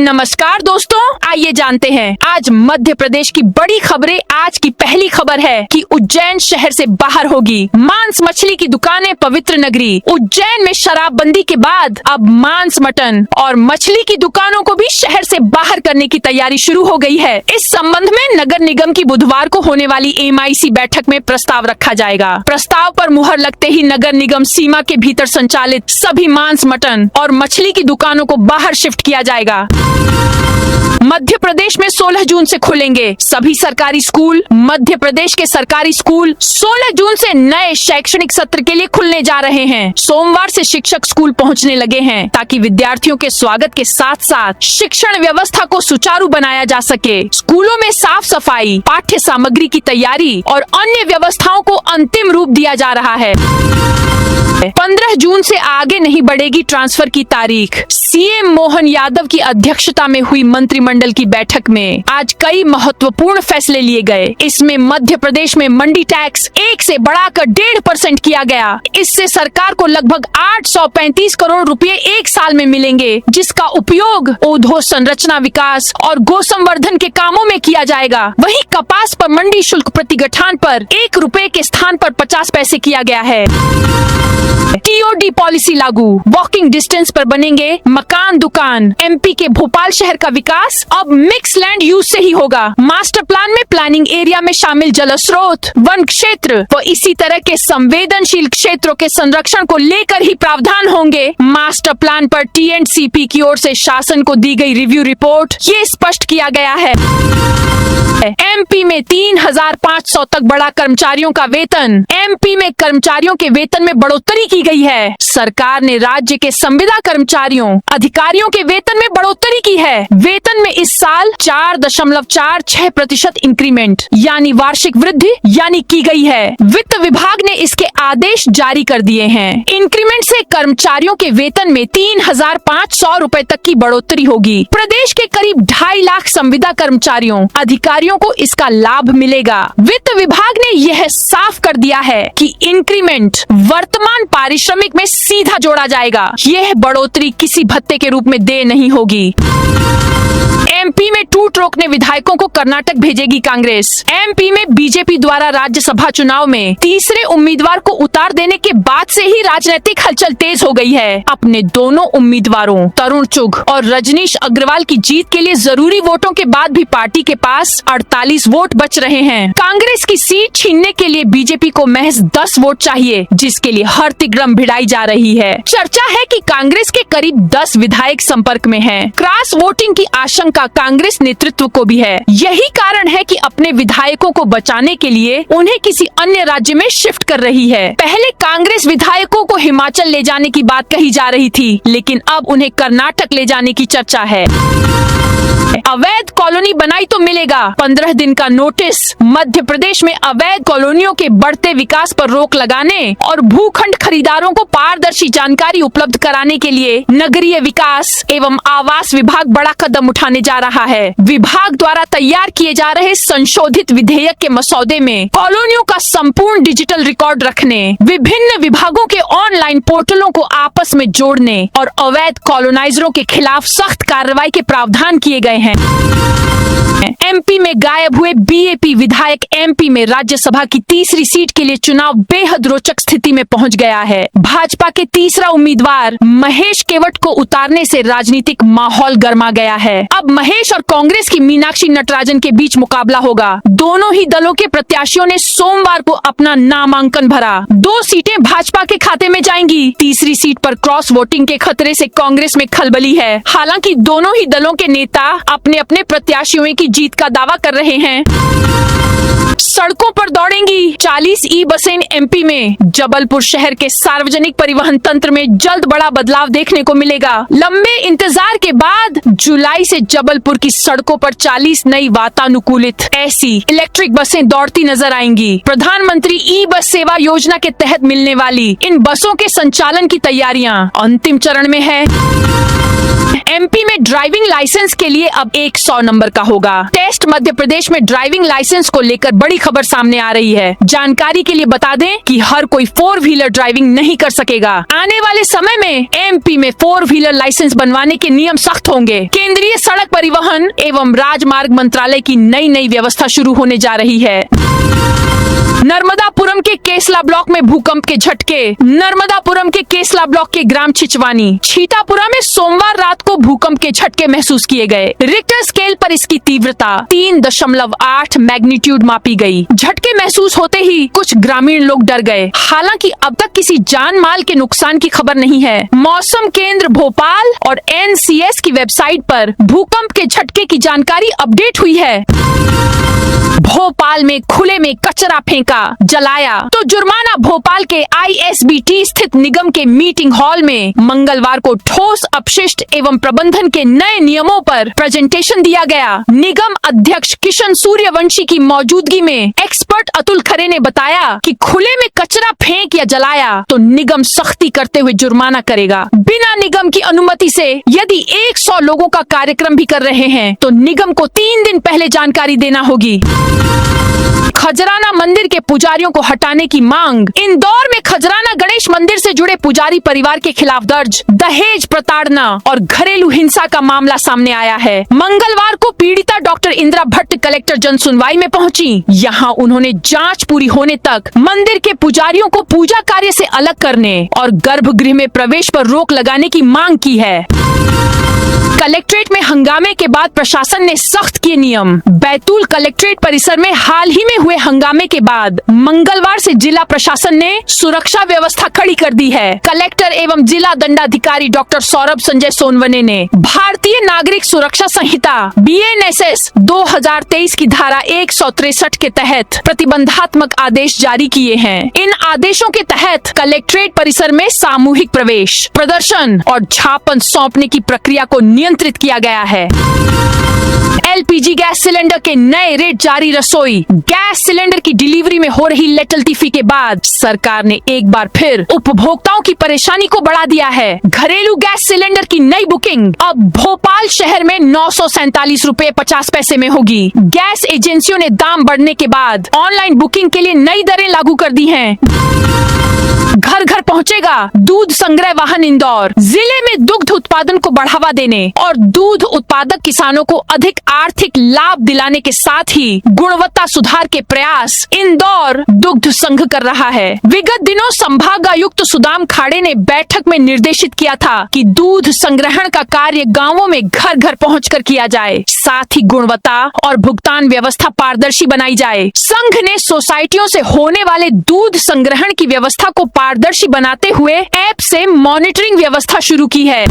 नमस्कार दोस्तों, आइए जानते हैं आज मध्य प्रदेश की बड़ी खबरें। आज की पहली खबर है कि उज्जैन शहर से बाहर होगी मांस मछली की दुकानें। पवित्र नगरी उज्जैन में शराबबंदी के बाद अब मांस, मटन और मछली की दुकानों को भी शहर से बाहर करने की तैयारी शुरू हो गई है। इस संबंध में नगर निगम की बुधवार को होने वाली MIC बैठक में प्रस्ताव रखा जाएगा। प्रस्ताव पर मुहर लगते ही नगर निगम सीमा के भीतर संचालित सभी मांस, मटन और मछली की दुकानों को बाहर शिफ्ट किया जाएगा। मध्य प्रदेश में 16 जून से खुलेंगे सभी सरकारी स्कूल। मध्य प्रदेश के सरकारी स्कूल 16 जून से नए शैक्षणिक सत्र के लिए खुलने जा रहे हैं। सोमवार से शिक्षक स्कूल पहुंचने लगे हैं ताकि विद्यार्थियों के स्वागत के साथ साथ शिक्षण व्यवस्था को सुचारू बनाया जा सके। स्कूलों में साफ सफाई, पाठ्य सामग्री की तैयारी और अन्य व्यवस्थाओं को अंतिम रूप दिया जा रहा है। 15 जून से आगे नहीं बढ़ेगी ट्रांसफर की तारीख। CM मोहन यादव की अध्यक्षता में हुई मंत्रिमंडल की बैठक में आज कई महत्वपूर्ण फैसले लिए गए। इसमें मध्य प्रदेश में मंडी टैक्स 1 से बढ़ाकर 1.5% किया गया। इससे सरकार को लगभग 835 करोड़ रुपए एक साल में मिलेंगे, जिसका उपयोग अधोसंरचना विकास और गौसंवर्धन के कामों में किया जाएगा। वहीं कपास पर मंडी शुल्क प्रति गठान पर 1 रुपए के स्थान पर 50 पैसे किया गया है। TOD पॉलिसी लागू, वॉकिंग डिस्टेंस पर बनेंगे मकान, दुकान। MP के भोपाल शहर का विकास अब मिक्स लैंड यूज से ही होगा। मास्टर प्लान में प्लानिंग एरिया में शामिल जल स्रोत, वन क्षेत्र व इसी तरह के संवेदनशील क्षेत्रों के संरक्षण को लेकर ही प्रावधान होंगे। मास्टर प्लान पर TNCP की ओर से शासन को दी गई रिव्यू रिपोर्ट ये स्पष्ट किया गया है। MP में 3,500 तक बढ़ा कर्मचारियों का वेतन। MP में कर्मचारियों के वेतन में बढ़ोतरी की गई है। सरकार ने राज्य के संविदा कर्मचारियों, अधिकारियों के वेतन में बढ़ोतरी की है। वेतन में इस साल 4.46% इंक्रीमेंट यानी वार्षिक वृद्धि की गई है। वित्त विभाग ने इसके आदेश जारी कर दिए हैं। इंक्रीमेंट से कर्मचारियों के वेतन में 3,500 रुपए तक की बढ़ोतरी होगी। प्रदेश के करीब 2.5 लाख संविदा कर्मचारियों, अधिकारियों को इसका लाभ मिलेगा। वित्त विभाग ने यह साफ कर दिया है कि इंक्रीमेंट वर्तमान पारिश्रमिक में सीधा जोड़ा जाएगा। यह बढ़ोतरी किसी भत्ते के रूप में देय नहीं होगी। MP में टूट रोकने विधायकों को कर्नाटक भेजेगी कांग्रेस। MP में बीजेपी द्वारा राज्यसभा चुनाव में तीसरे उम्मीदवार को उतार देने के बाद से ही राजनीतिक हलचल तेज हो गई है। अपने दोनों उम्मीदवारों तरुण चुघ और रजनीश अग्रवाल की जीत के लिए जरूरी वोटों के बाद भी पार्टी के पास 48 वोट बच रहे हैं। कांग्रेस की सीट छीनने के लिए बीजेपी को महज 10 वोट चाहिए, जिसके लिए हर तिग्रम भिड़ाई जा रही है। चर्चा है कि कांग्रेस के करीब 10 विधायक संपर्क में हैं। क्रॉस वोटिंग की आशंका कांग्रेस नेतृत्व को भी है। यही कारण है कि अपने विधायकों को बचाने के लिए उन्हें किसी अन्य राज्य में शिफ्ट कर रही है। पहले कांग्रेस विधायकों को हिमाचल ले जाने की बात कही जा रही थी, लेकिन अब उन्हें कर्नाटक ले जाने की चर्चा है। अवैध कॉलोनी बनाई तो मिलेगा 15 दिन का नोटिस। मध्य प्रदेश में अवैध कॉलोनियों के बढ़ते विकास पर रोक लगाने और भूखंड खरीदारों को पारदर्शी जानकारी उपलब्ध कराने के लिए नगरीय विकास एवं आवास विभाग बड़ा कदम उठाने जा रहा है। विभाग द्वारा तैयार किए जा रहे संशोधित विधेयक के मसौदे में कॉलोनियों का संपूर्ण डिजिटल रिकॉर्ड रखने, विभिन्न विभागों के ऑनलाइन पोर्टलों को आपस में जोड़ने और अवैध कॉलोनाइजरों के खिलाफ सख्त कार्रवाई के प्रावधान किए गए हैं। MP में गायब हुए BAP विधायक MP में राज्यसभा की तीसरी सीट के लिए चुनाव बेहद रोचक स्थिति में पहुंच गया है। भाजपा के तीसरा उम्मीदवार महेश केवट को उतारने से राजनीतिक माहौल गर्मा गया है। अब महेश और कांग्रेस की मीनाक्षी नटराजन के बीच मुकाबला होगा। दोनों ही दलों के प्रत्याशियों ने सोमवार को अपना नामांकन भरा। 2 सीटें भाजपा के खाते में जाएंगी। तीसरी सीट पर क्रॉस वोटिंग के खतरे से कांग्रेस में खलबली है। हालांकि दोनों ही दलों के नेता अपने अपने प्रत्याशियों की जीत का दावा कर रहे हैं। सड़कों पर दौड़ेंगी 40 ई-बसें MP में। जबलपुर शहर के सार्वजनिक परिवहन तंत्र में जल्द बड़ा बदलाव देखने को मिलेगा। लंबे इंतजार के बाद जुलाई से जबलपुर की सड़कों पर 40 नई वातानुकूलित ऐसी इलेक्ट्रिक बसें दौड़ती नजर आएंगी। प्रधानमंत्री ई-बस सेवा योजना के तहत मिलने वाली इन बसों के संचालन की तैयारियां अंतिम चरण में है। MP में ड्राइविंग लाइसेंस के लिए अब 100 नंबर का होगा टेस्ट। मध्य प्रदेश में ड्राइविंग लाइसेंस को लेकर बड़ी खबर सामने आ रही है। जानकारी के लिए बता दें कि हर कोई 4 व्हीलर ड्राइविंग नहीं कर सकेगा। आने वाले समय में MP में 4 व्हीलर लाइसेंस बनवाने के नियम सख्त होंगे, केंद्रीय सड़क परिवहन एवं राजमार्ग मंत्रालय की नई व्यवस्था शुरू होने जा रही है। नर्मदापुरम के केसला ब्लॉक में भूकंप के झटके। नर्मदापुरम के केसला ब्लॉक के ग्राम छिचवानी छीटापुरा में सोमवार रात को भूकंप के झटके महसूस किए गए। रिक्टर स्केल पर इसकी तीव्रता 3.8 मैग्नीट्यूड मापी गई। झटके महसूस होते ही कुछ ग्रामीण लोग डर गए। हालांकि अब तक किसी जान माल के नुकसान की खबर नहीं है। मौसम केंद्र भोपाल और NCS की वेबसाइट पर भूकंप के झटके की जानकारी अपडेट हुई है। भोपाल में खुले में कचरा फेंका, जलाया तो जुर्माना। भोपाल के ISBT स्थित निगम के मीटिंग हॉल में मंगलवार को ठोस अपशिष्ट एवं प्रबंधन के नए नियमों पर प्रेजेंटेशन दिया गया। निगम अध्यक्ष किशन सूर्यवंशी की मौजूदगी में एक्सपर्ट अतुल खरे ने बताया कि खुले में कचरा फेंक या जलाया तो निगम सख्ती करते हुए जुर्माना करेगा। बिना निगम की अनुमति से यदि 100 लोगों का कार्यक्रम भी कर रहे हैं तो निगम को 3 दिन पहले जानकारी देना होगी। खजराना मंदिर के पुजारियों को हटाने की मांग। इंदौर में खजराना गणेश मंदिर से जुड़े पुजारी परिवार के खिलाफ दर्ज दहेज प्रताड़ना और घरेलू हिंसा का मामला सामने आया है। मंगलवार को पीड़िता डॉक्टर इंदिरा भट्ट कलेक्टर जन सुनवाई में पहुंची। यहां उन्होंने जांच पूरी होने तक मंदिर के पुजारियों को पूजा कार्य से अलग करने और गर्भगृह में प्रवेश पर रोक लगाने की मांग की है। कलेक्ट्रेट में हंगामे के बाद प्रशासन ने सख्त किए नियम। बैतूल कलेक्ट्रेट परिसर में हाल ही में हुए हंगामे के बाद मंगलवार से जिला प्रशासन ने सुरक्षा व्यवस्था कड़ी कर दी है। कलेक्टर एवं जिला दंडाधिकारी डॉक्टर सौरभ संजय सोनवने ने भारतीय नागरिक सुरक्षा संहिता BNSS 2023 की धारा 163 के तहत प्रतिबंधात्मक आदेश जारी किए हैं। इन आदेशों के तहत कलेक्ट्रेट परिसर में सामूहिक प्रवेश, प्रदर्शन और ज्ञापन सौंपने की प्रक्रिया को नियंत्रित किया गया है। LPG गैस सिलेंडर के नए रेट जारी। रसोई गैस सिलेंडर की डिलीवरी में हो रही लटलतीफी के बाद सरकार ने एक बार फिर उपभोक्ताओं की परेशानी को बढ़ा दिया है। घरेलू गैस सिलेंडर की नई बुकिंग अब भोपाल शहर में 947 रुपए 50 पैसे में होगी। गैस एजेंसियों ने दाम बढ़ने के बाद ऑनलाइन बुकिंग के लिए नई दरें लागू कर दी हैं। घर घर पहुंचेगा दूध संग्रह वाहन। इंदौर जिले में दुग्ध उत्पादन को बढ़ावा देने और दूध उत्पादक किसानों को अधिक आर्थिक लाभ दिलाने के साथ ही गुणवत्ता सुधार के प्रयास इंदौर दुग्ध संघ कर रहा है। विगत दिनों संभागायुक्त सुदाम खाड़े ने बैठक में निर्देशित किया था कि दूध संग्रहण का कार्य गांवों में घर घर पहुंचकर किया जाए, साथ ही गुणवत्ता और भुगतान व्यवस्था पारदर्शी बनाई जाए। संघ ने सोसाइटियों से होने वाले दूध संग्रहण की व्यवस्था को पारदर्शी बनाते हुए ऐप से मॉनिटरिंग व्यवस्था शुरू की है।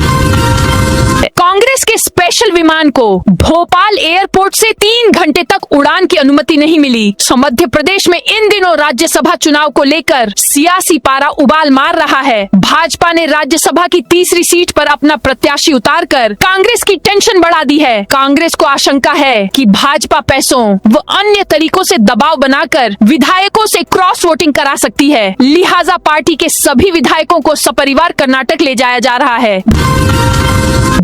कांग्रेस के स्पेशल विमान को भोपाल एयरपोर्ट से 3 घंटे तक उड़ान की अनुमति नहीं मिली। मध्य प्रदेश में इन दिनों राज्यसभा चुनाव को लेकर सियासी पारा उबाल मार रहा है। भाजपा ने राज्यसभा की तीसरी सीट पर अपना प्रत्याशी उतारकर कांग्रेस की टेंशन बढ़ा दी है। कांग्रेस को आशंका है कि भाजपा पैसों व अन्य तरीकों से दबाव बनाकर विधायकों से क्रॉस वोटिंग करा सकती है। लिहाजा पार्टी के सभी विधायकों को सपरिवार कर्नाटक ले जाया जा रहा है।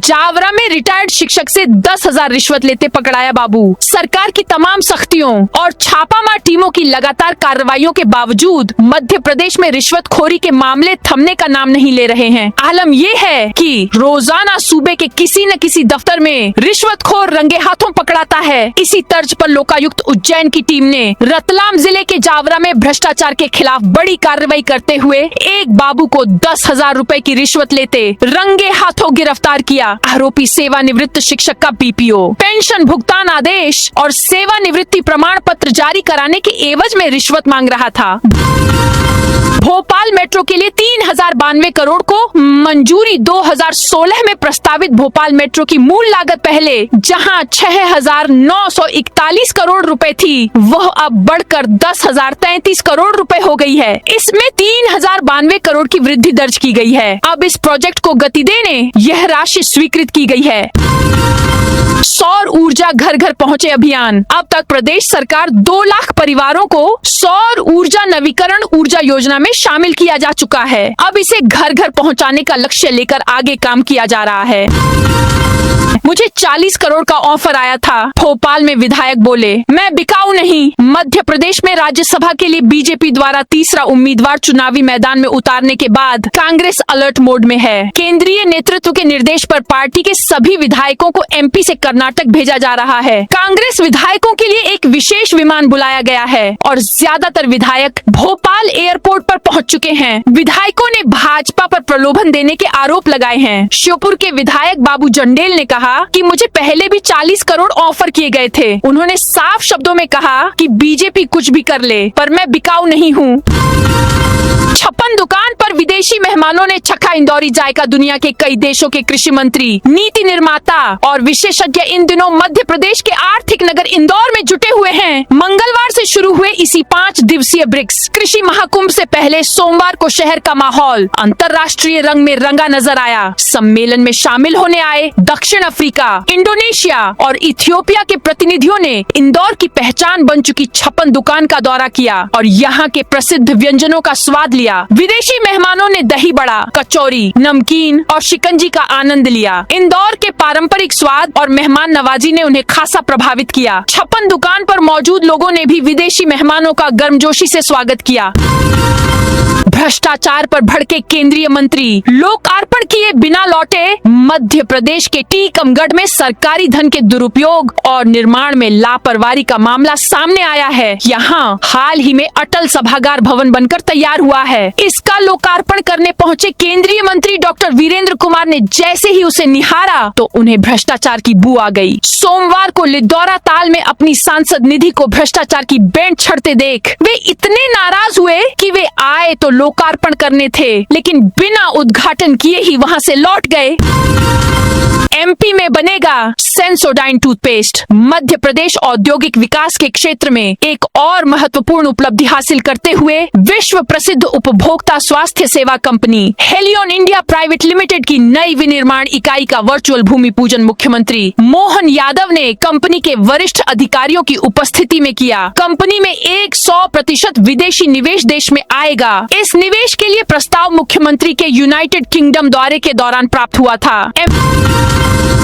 जावरा में रिटायर्ड शिक्षक से 10,000 रिश्वत लेते पकड़ाया बाबू। सरकार की तमाम सख्तियों और छापामार टीमों की लगातार कार्रवाइयों के बावजूद मध्य प्रदेश में रिश्वतखोरी के मामले थमने का नाम नहीं ले रहे हैं। आलम ये है कि रोजाना सूबे के किसी न किसी दफ्तर में रिश्वतखोर रंगे हाथों पकड़ाता है। इसी तर्ज पर लोकायुक्त उज्जैन की टीम ने रतलाम जिले के जावरा में भ्रष्टाचार के खिलाफ बड़ी कार्रवाई करते हुए एक बाबू को 10,000 रुपए की रिश्वत लेते रंगे हाथों गिरफ्तार किया। आरोपी सेवानिवृत्त शिक्षक का PPO, पेंशन भुगतान आदेश और सेवानिवृत्ति प्रमाण पत्र जारी कराने के एवज में रिश्वत मांग रहा था। भोपाल मेट्रो के लिए 3,092 करोड़ को मंजूरी। 2016 में प्रस्तावित भोपाल मेट्रो की मूल लागत पहले जहां 6,941 करोड़ रुपए थी, वह अब बढ़कर 10,033 करोड़ रुपए हो गई है। इसमें 3,092 करोड़ की वृद्धि दर्ज की गई है। अब इस प्रोजेक्ट को गति देने यह राशि स्वीकृत की गई है। सौर ऊर्जा घर घर पहुँचे अभियान। अब तक प्रदेश सरकार 2 लाख परिवारों को सौर ऊर्जा नवीकरण ऊर्जा योजना में शामिल किया जा चुका है। अब इसे घर घर पहुंचाने का लक्ष्य लेकर आगे काम किया जा रहा है। मुझे 40 करोड़ का ऑफर आया था, भोपाल में विधायक बोले, मैं बिकाऊ नहीं। मध्य प्रदेश में राज्यसभा के लिए बीजेपी द्वारा तीसरा उम्मीदवार चुनावी मैदान में उतारने के बाद कांग्रेस अलर्ट मोड में है। केंद्रीय नेतृत्व के निर्देश पर पार्टी के सभी विधायकों को एमपी से कर्नाटक भेजा जा रहा है। कांग्रेस विधायकों के लिए एक विशेष विमान बुलाया गया है और ज्यादातर विधायक भोपाल एयरपोर्ट पर पहुंच चुके हैं। विधायकों ने भाजपा पर प्रलोभन देने के आरोप लगाए हैं। श्योपुर के विधायक बाबू जंडेल ने कहा कि मुझे पहले भी 40 करोड़ ऑफर किए गए थे। उन्होंने साफ शब्दों में कहा कि बीजेपी कुछ भी कर ले, पर मैं बिकाऊ नहीं हूँ। 56 दुकान पर विदेशी मेहमानों ने चखा इंदौरी जायका। दुनिया के कई देशों के कृषि मंत्री, नीति निर्माता और विशेषज्ञ इन दिनों मध्य प्रदेश के आर्थिक नगर इंदौर में जुटे हुए हैं। मंगलवार से शुरू हुए इसी 5 दिवसीय ब्रिक्स कृषि महाकुंभ से पहले सोमवार को शहर का माहौल अंतर्राष्ट्रीय रंग में रंगा नजर आया। सम्मेलन में शामिल होने आए दक्षिण अफ्रीका, इंडोनेशिया और इथियोपिया के प्रतिनिधियों ने इंदौर की पहचान बन चुकी 56 दुकान का दौरा किया और यहाँ के प्रसिद्ध व्यंजनों का स्वाद लिया। विदेशी मेहमानों ने दही बड़ा, कचौरी, नमकीन और शिकंजी का आनंद लिया। इंदौर के पारंपरिक स्वाद और मेहमान नवाजी ने उन्हें खासा प्रभावित किया। 56 दुकान पर मौजूद लोगों ने भी विदेशी मेहमानों का गर्मजोशी से स्वागत किया। भ्रष्टाचार पर भड़के केंद्रीय मंत्री, लोकार्पण किए बिना लौटे। मध्य प्रदेश के टीकमगढ़ में सरकारी धन के दुरुपयोग और निर्माण में लापरवाही का मामला सामने आया है। यहाँ हाल ही में अटल सभागार भवन बनकर तैयार हुआ है। इसका लोकार्पण करने पहुँचे केंद्रीय मंत्री डॉक्टर वीरेंद्र कुमार ने जैसे ही उसे निहारा तो उन्हें भ्रष्टाचार की बू आ गई। सोमवार को लिदौरा ताल में अपनी सांसद निधि को भ्रष्टाचार की बैंड छड़ते देख वे इतने नाराज हुए कि वे आए तो लोकार्पण करने थे, लेकिन बिना उद्घाटन किए ही वहां से लौट गए। एमपी में बनेगा सेंसोडाइन टूथपेस्ट। मध्य प्रदेश औद्योगिक विकास के क्षेत्र में एक और महत्वपूर्ण उपलब्धि हासिल करते हुए विश्व प्रसिद्ध उपभोक्ता स्वास्थ्य सेवा company Helion India private limited की नई विनिर्माण इकाई का वर्चुअल भूमि पूजन मुख्यमंत्री मोहन यादव ने कंपनी के वरिष्ठ अधिकारियों की उपस्थिति में किया। कंपनी में 100% विदेशी निवेश देश में आएगा। इस निवेश के लिए प्रस्ताव मुख्यमंत्री के यूनाइटेड किंगडम दौरे के दौरान प्राप्त हुआ था।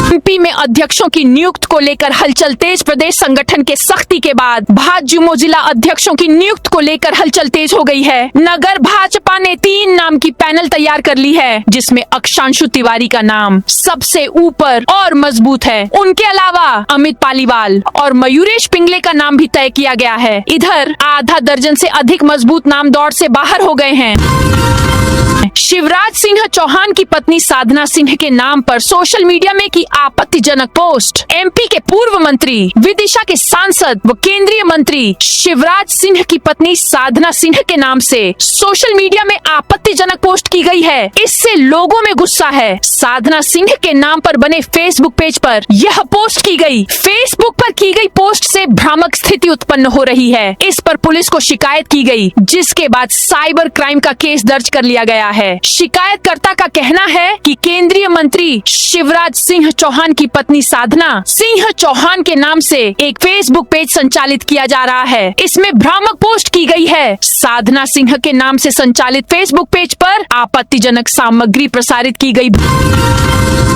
एमपी में अध्यक्षों की नियुक्ति को लेकर हलचल तेज। प्रदेश संगठन के सख्ती के बाद भाजयुमो जिला अध्यक्षों की नियुक्ति को लेकर हलचल तेज हो गई है। नगर भाजपा ने 3 नाम की पैनल तैयार कर ली है, जिसमें अक्षांशु तिवारी का नाम सबसे ऊपर और मजबूत है। उनके अलावा अमित पालीवाल और मयूरेश पिंगले का नाम भी तय किया गया है। इधर आधा दर्जन से अधिक मजबूत नाम दौड़ से बाहर हो गए हैं। शिवराज सिंह चौहान की पत्नी साधना सिंह के नाम पर सोशल मीडिया में की आपत्तिजनक पोस्ट। एमपी के पूर्व मंत्री, विदिशा के सांसद व केंद्रीय मंत्री शिवराज सिंह की पत्नी साधना सिंह के नाम से सोशल मीडिया में आपत्तिजनक पोस्ट की गई है। इससे लोगों में गुस्सा है। साधना सिंह के नाम पर बने फेसबुक पेज पर यह पोस्ट की गई। फेसबुक पर की गई पोस्ट से भ्रामक स्थिति उत्पन्न हो रही है। इस पर पुलिस को शिकायत की गई, जिसके बाद साइबर क्राइम का केस दर्ज कर लिया गया है। शिकायतकर्ता का कहना है कि केंद्रीय मंत्री शिवराज सिंह चौहान की पत्नी साधना सिंह चौहान के नाम से एक फेसबुक पेज संचालित किया जा रहा है। इसमें भ्रामक पोस्ट की गई है। साधना सिंह के नाम से संचालित फेसबुक पेज पर आपत्तिजनक सामग्री प्रसारित की गई।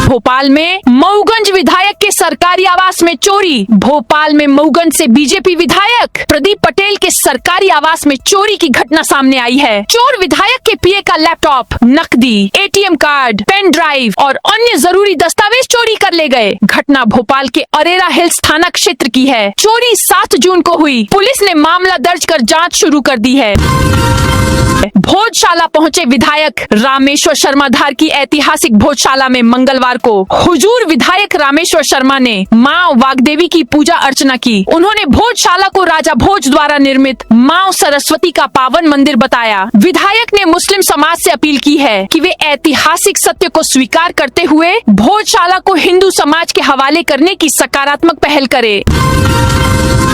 भोपाल में मऊगंज विधायक के सरकारी आवास में चोरी। भोपाल में मऊगंज से बीजेपी विधायक प्रदीप पटेल के सरकारी आवास में चोरी की घटना सामने आई है। चोर विधायक के पीए का लैपटॉप, नकदी, एटीएम कार्ड, पेन ड्राइव और अन्य जरूरी दस्तावेज चोरी कर ले गए। घटना भोपाल के अरेरा हिल्स थाना क्षेत्र की है। चोरी 7 जून को हुई। पुलिस ने मामला दर्ज कर जांच शुरू कर दी है। भोजशाला पहुंचे विधायक रामेश्वर शर्मा। धार की ऐतिहासिक भोजशाला में मंगलवार को हुजूर विधायक रामेश्वर शर्मा ने मां वाग्देवी की पूजा अर्चना की। उन्होंने भोजशाला को राजा भोज द्वारा निर्मित मां सरस्वती का पावन मंदिर बताया। विधायक ने मुस्लिम समाज से अपील की है कि वे ऐतिहासिक सत्य को स्वीकार करते हुए भोजशाला को हिंदू समाज के हवाले करने की सकारात्मक पहल करे।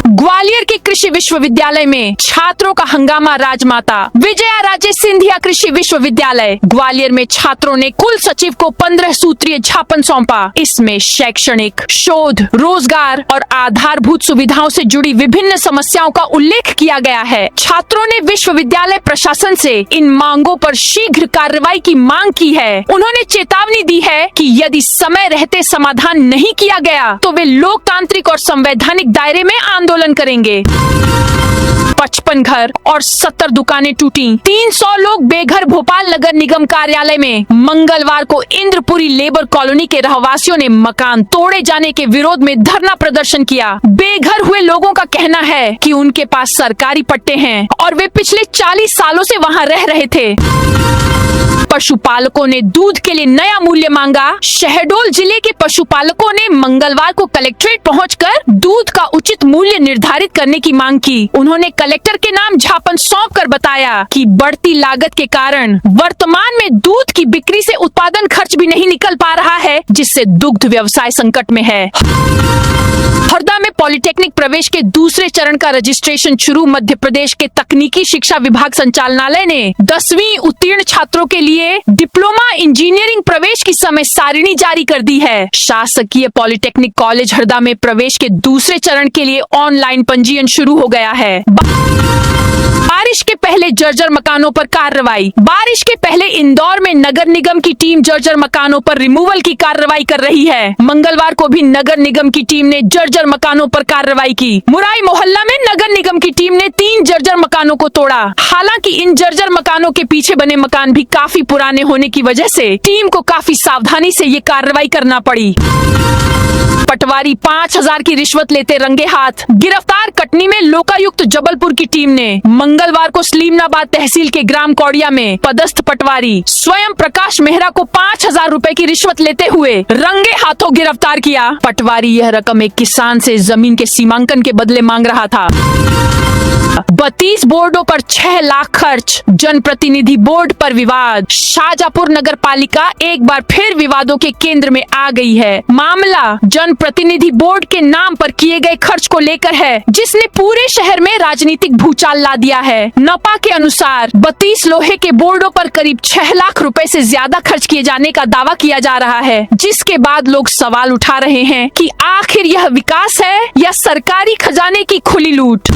ग्वालियर के कृषि विश्वविद्यालय में छात्रों का हंगामा। राजमाता विजया राजे सिंधिया कृषि विश्वविद्यालय ग्वालियर में छात्रों ने कुल सचिव को 15 सूत्रीय ज्ञापन सौंपा। इसमें शैक्षणिक, शोध, रोजगार और आधारभूत सुविधाओं से जुड़ी विभिन्न समस्याओं का उल्लेख किया गया है। छात्रों ने विश्वविद्यालय प्रशासन से इन मांगों पर शीघ्र कार्रवाई की मांग की है। उन्होंने चेतावनी दी है कि यदि समय रहते समाधान नहीं किया गया तो वे लोकतांत्रिक और संवैधानिक दायरे में आंदोलन करेंगे। 55 घर और 70 दुकानें टूटी, 300 लोग बेघर। भोपाल नगर निगम कार्यालय में मंगलवार को इंद्रपुरी लेबर कॉलोनी के रहवासियों ने मकान तोड़े जाने के विरोध में धरना प्रदर्शन किया। बेघर हुए लोगों का कहना है कि उनके पास सरकारी पट्टे हैं और वे पिछले 40 सालों से वहां रह रहे थे। पशुपालकों ने दूध के लिए नया मूल्य मांगा। शहडोल जिले के पशुपालकों ने मंगलवार को कलेक्ट्रेट पहुंचकर दूध का उचित मूल्य निर्धारित करने की मांग की। उन्होंने कलेक्टर के नाम ज्ञापन सौंपकर बताया कि बढ़ती लागत के कारण वर्तमान में दूध की बिक्री से उत्पादन खर्च भी नहीं निकल पा रहा है, जिससे दुग्ध व्यवसाय संकट में है। हरदा में पॉलिटेक्निक प्रवेश के दूसरे चरण का रजिस्ट्रेशन शुरू। मध्य प्रदेश के तकनीकी शिक्षा विभाग संचालनालय ने 10वीं उत्तीर्ण छात्रों के लिए डिप्लोमा इंजीनियरिंग प्रवेश की समय सारिणी जारी कर दी है। शासकीय पॉलिटेक्निक कॉलेज हरदा में प्रवेश के दूसरे चरण के लिए ऑनलाइन पंजीयन शुरू हो गया है। बारिश के पहले जर्जर मकानों पर कार्रवाई। बारिश के पहले इंदौर में नगर निगम की टीम जर्जर मकानों पर रिमूवल की कार्रवाई कर रही है। मंगलवार को भी नगर निगम की टीम ने जर्जर मकानों पर कार्रवाई की। मुराई मोहल्ला में नगर निगम की टीम ने 3 जर्जर मकानों को तोड़ा। हालांकि इन जर्जर मकानों के पीछे बने मकान भी काफी पुराने होने की वजह से टीम को काफी सावधानी से ये कार्रवाई करना पड़ी। पटवारी 5000 की रिश्वत लेते रंगे हाथ गिरफ्तार। कटनी में लोकायुक्त जबलपुर की टीम ने मंगलवार को सलीमनाबाद तहसील के ग्राम कौड़िया में पदस्थ पटवारी स्वयं प्रकाश मेहरा को 5000 रुपए की रिश्वत लेते हुए रंगे हाथों गिरफ्तार किया। पटवारी यह रकम एक किसान से जमीन के सीमांकन के बदले मांग रहा था। 32 बोर्डों पर 6 लाख खर्च। जनप्रतिनिधि बोर्ड पर विवाद। शाहजहांपुर नगर पालिका एक बार फिर विवादों के केंद्र में आ गई है। मामला जनप्रतिनिधि बोर्ड के नाम पर किए गए खर्च को लेकर है, जिसने पूरे शहर में राजनीतिक भूचाल ला दिया है। नपा के अनुसार 32 लोहे के बोर्डों पर करीब 6 लाख रुपए से ज्यादा खर्च किए जाने का दावा किया जा रहा है, जिसके बाद लोग सवाल उठा रहे हैं कि आखिर यह विकास है या सरकारी खजाने की खुली लूट।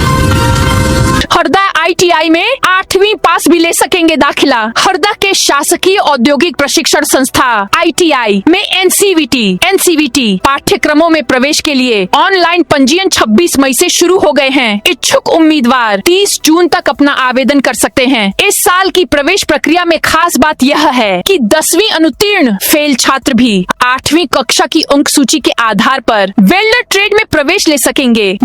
हरदा ITI में 8वीं पास भी ले सकेंगे दाखिला। हरदा के शासकीय औद्योगिक प्रशिक्षण संस्था ITI में NCVT पाठ्यक्रमों में प्रवेश के लिए ऑनलाइन पंजीयन 26 मई से शुरू हो गए हैं। इच्छुक उम्मीदवार 30 जून तक अपना आवेदन कर सकते हैं। इस साल की प्रवेश प्रक्रिया में खास बात यह है कि 10वीं अनुत्तीर्ण फेल छात्र भी 8वीं कक्षा की अंक सूची के आधार पर वेल्डर ट्रेड में प्रवेश ले सकेंगे।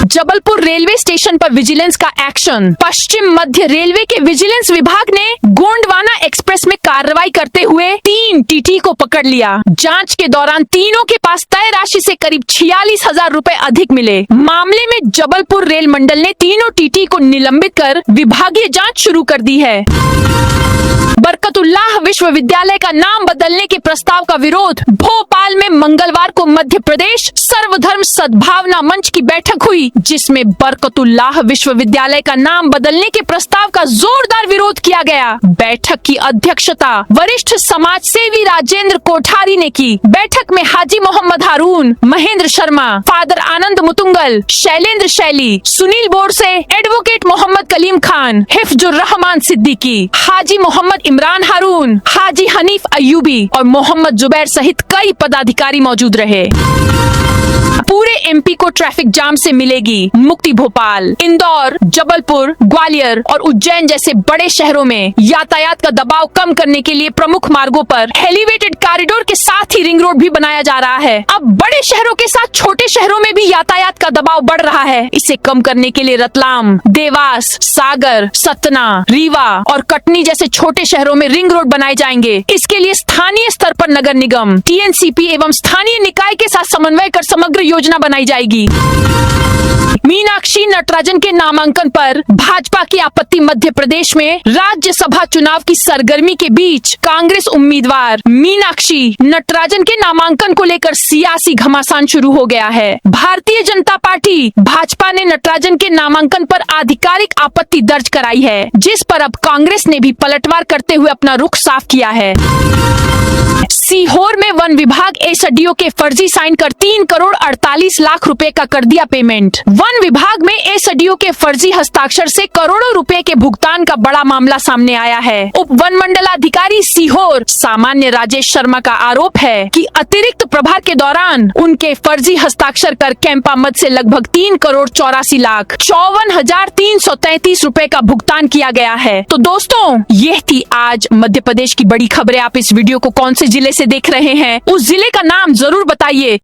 जबलपुर रेलवे स्टेशन पर विजिलेंस का एक्शन। पश्चिम मध्य रेलवे के विजिलेंस विभाग ने गोंडवाना एक्सप्रेस में कार्रवाई करते हुए 3 TT को पकड़ लिया। जांच के दौरान तीनों के पास तय राशि से करीब 46,000 रुपए अधिक मिले। मामले में जबलपुर रेल मंडल ने तीनों TT को निलंबित कर विभागीय जांच शुरू कर दी है। बरकतुल्लाह विश्वविद्यालय का नाम बदलने के प्रस्ताव का विरोध। भोपाल में मंगलवार को मध्य प्रदेश सर्वधर्म सद्भावना मंच की बैठक हुई, जिसमें बरकतुल्लाह विश्वविद्यालय का नाम बदलने के प्रस्ताव का जोरदार विरोध किया गया। बैठक की अध्यक्षता वरिष्ठ समाज सेवी राजेंद्र कोठारी ने की। बैठक में हाजी मोहम्मद हारून, महेंद्र शर्मा, फादर आनंद मुतुंगल, शैलेंद्र शैली, सुनील बोरसे, एडवोकेट मोहम्मद कलीम खान, हिफ्जुर रहमान सिद्दीकी, हाजी मोहम्मद इमरान हारून, हाजी हनीफ अयूबी और मोहम्मद जुबैर सहित कई पदाधिकारी मौजूद रहे। पूरे MP को ट्रैफिक जाम से मिलेगी मुक्ति। भोपाल, इंदौर, जबलपुर, ग्वालियर और उज्जैन जैसे बड़े शहरों में यातायात का दबाव कम करने के लिए प्रमुख मार्गों पर एलिवेटेड कॉरिडोर के साथ ही रिंग रोड भी बनाया जा रहा है। अब बड़े शहरों के साथ छोटे शहरों में भी यातायात का दबाव बढ़ रहा है। इसे कम करने के लिए रतलाम, देवास, सागर, सतना, रीवा और कटनी जैसे छोटे शहरों में रिंग रोड बनाए जाएंगे। इसके लिए स्थानीय स्तर पर नगर निगम, TNCP एवं स्थानीय निकाय के साथ समन्वय कर समग्र योजना बनाई जाएगी। मीनाक्षी नटराजन के नामांकन पर भाजपा की आपत्ति। मध्य प्रदेश में राज्यसभा चुनाव की सरगर्मी के बीच कांग्रेस उम्मीदवार मीनाक्षी नटराजन के नामांकन को लेकर सियासी घमासान शुरू हो गया है। भारतीय जनता पार्टी भाजपा ने नटराजन के नामांकन पर आधिकारिक आपत्ति दर्ज कराई है, जिस पर अब कांग्रेस ने भी पलटवार करते हुए अपना रुख साफ किया है। सीहोर में वन विभाग एसडीओ के फर्जी साइन कर 3 करोड़ 48 लाख रुपए का कर दिया पेमेंट। वन विभाग में एसडीओ के फर्जी हस्ताक्षर से करोड़ों रुपए के भुगतान का बड़ा मामला सामने आया है। उप वन मंडलाधिकारी सीहोर सामान्य राजेश शर्मा का आरोप है कि अतिरिक्त प्रभार के दौरान उनके फर्जी हस्ताक्षर कर कैंपा मद से लगभग 3 करोड़ 84 लाख 54,333 रुपए का भुगतान किया गया है। तो दोस्तों, यह थी आज मध्य प्रदेश की बड़ी खबरें। आप इस वीडियो को कौन से जिले से देख रहे हैं, उस जिले का नाम जरूर बताइए।